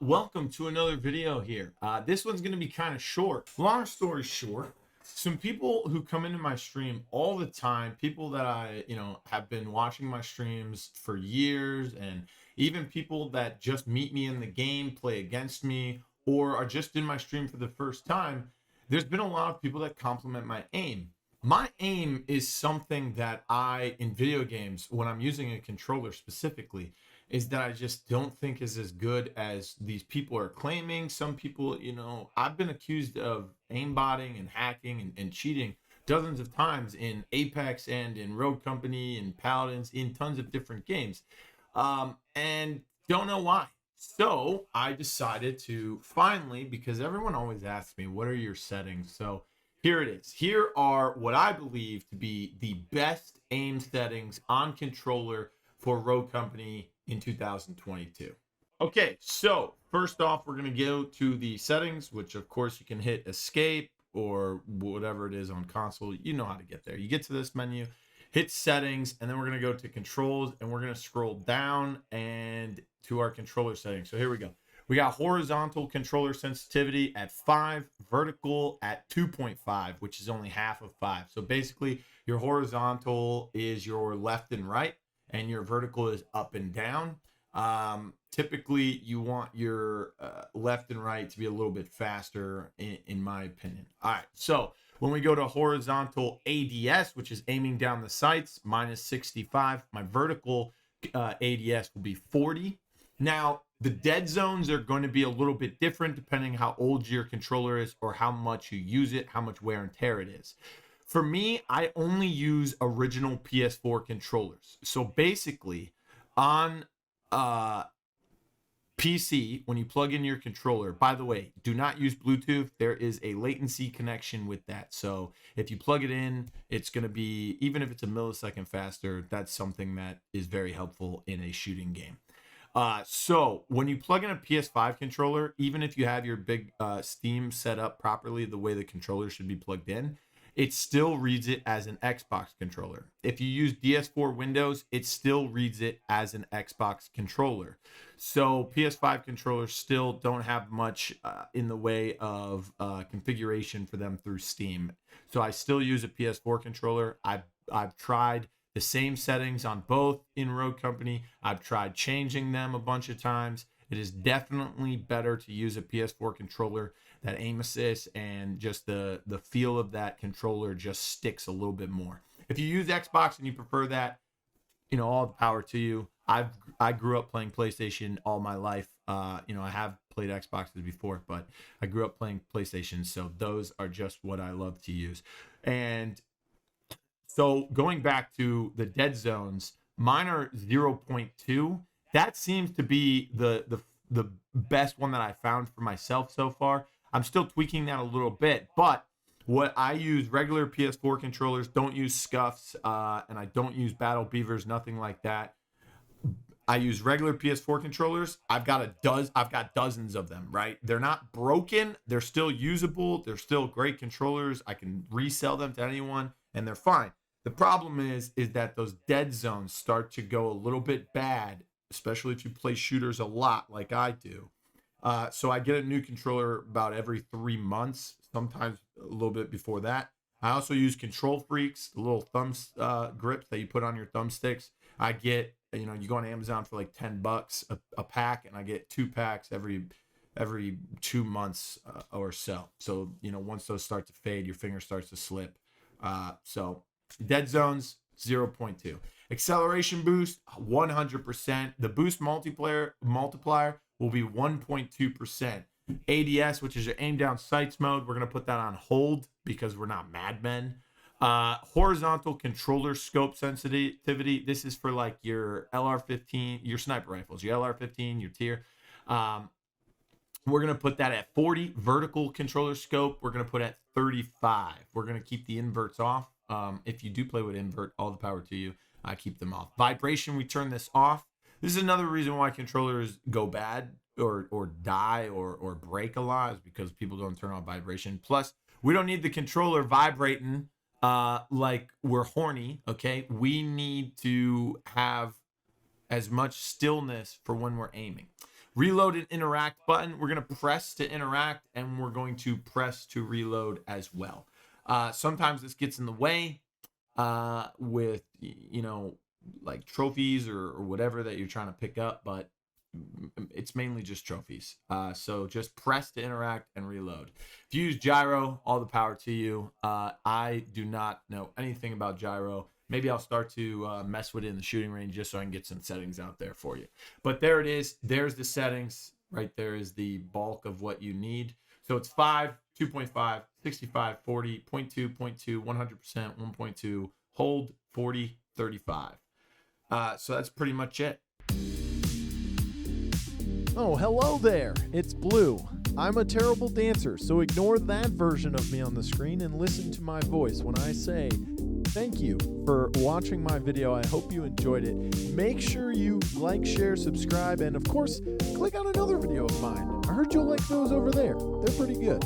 Welcome to another video here. This one's going to be kind of short. Long story short, some people who come into my stream all the time, people that I, have been watching my streams for years, and even people that just meet me in the game, play against me, or are just in my stream for the first time, there's been a lot of people that compliment my aim. My aim is something that in video games, when I'm using a controller specifically, is that I just don't think is as good as these people are claiming. Some people, I've been accused of aimbotting and hacking and cheating dozens of times in Apex and in Rogue Company and Paladins, in tons of different games, and don't know why. So I decided to finally, because everyone always asks me, what are your settings? So here it is. Here are what I believe to be the best aim settings on controller for Rogue Company in 2022. Okay, so first off, we're going to go to the settings, which of course you can hit escape or whatever it is on console. You know how to get there. You get to this menu, hit settings, and then we're going to go to controls, and we're going to scroll down and to our controller settings. So here we go. We got horizontal controller sensitivity at 5, vertical at 2.5, which is only half of 5. So basically your horizontal is your left and right, and your vertical is up and down. Typically you want your left and right to be a little bit faster in my opinion. All right, so when we go to horizontal ADS, which is aiming down the sights, minus 65, my vertical ADS will be 40. Now the dead zones are going to be a little bit different depending how old your controller is or how much you use it, how much wear and tear it is. For me, I only use original PS4 controllers. So basically, on PC, when you plug in your controller, by the way, do not use Bluetooth. There is a latency connection with that. So if you plug it in, it's going to be, even if it's a millisecond faster, that's something that is very helpful in a shooting game. So when you plug in a PS5 controller, even if you have your big Steam set up properly, the way the controller should be plugged in, it still reads it as an Xbox controller. If you use DS4 Windows, it still reads it as an Xbox controller. So PS5 controllers still don't have much in the way of configuration for them through Steam. So I still use a PS4 controller. I've tried the same settings on both in Rogue Company. I've tried changing them a bunch of times. It is definitely better to use a PS4 controller. That aim assist and just the feel of that controller just sticks a little bit more. If you use Xbox and you prefer that, all the power to you. I grew up playing PlayStation all my life. I have played Xboxes before, but I grew up playing PlayStation, so those are just what I love to use. And so going back to the dead zones, mine are 0.2. That seems to be the best one that I found for myself so far. I'm still tweaking that a little bit, but what I use regular PS4 controllers, don't use scuffs, and I don't use battle beavers, nothing like that. I use regular PS4 controllers. I've got dozens of them, right? They're not broken. They're still usable. They're still great controllers. I can resell them to anyone and they're fine. The problem is that those dead zones start to go a little bit bad, especially if you play shooters a lot like I do. So I get a new controller about every 3 months, sometimes a little bit before that. I also use Control Freaks, the little thumb grips that you put on your thumbsticks. I get, you go on Amazon for like $10 a pack, and I get 2 packs every 2 months or so. So, once those start to fade, your finger starts to slip. So dead zones, 0.2. Acceleration boost, 100%. The boost multiplier will be 1.2%. ADS, which is your aim down sights mode, we're going to put that on hold because we're not madmen. Horizontal controller scope sensitivity. This is for like your LR-15, your sniper rifles, your LR-15, your tier. We're going to put that at 40. Vertical controller scope, we're going to put at 35. We're going to keep the inverts off. If you do play with invert, all the power to you. I keep them off. Vibration, we turn this off. This is another reason why controllers go bad or die or break a lot, is because people don't turn on vibration. Plus, we don't need the controller vibrating like we're horny, okay? We need to have as much stillness for when we're aiming. Reload and interact button. We're going to press to interact, and we're going to press to reload as well. Sometimes this gets in the way with, like trophies or whatever that you're trying to pick up, but it's mainly just trophies. So just press to interact and reload. If you use gyro, all the power to you. I do not know anything about gyro. Maybe I'll start to mess with it in the shooting range just so I can get some settings out there for you. But there it is. There's the settings. Right there is the bulk of what you need. So it's 5, 2.5, 65, 40, 0.2, 0.2, 100%, 1.2, hold, 40, 35. So that's pretty much it. Oh, hello there. It's Blue. I'm a terrible dancer, so ignore that version of me on the screen and listen to my voice when I say thank you for watching my video. I hope you enjoyed it. Make sure you like, share, subscribe, and of course, click on another video of mine. I heard you'll like those over there. They're pretty good.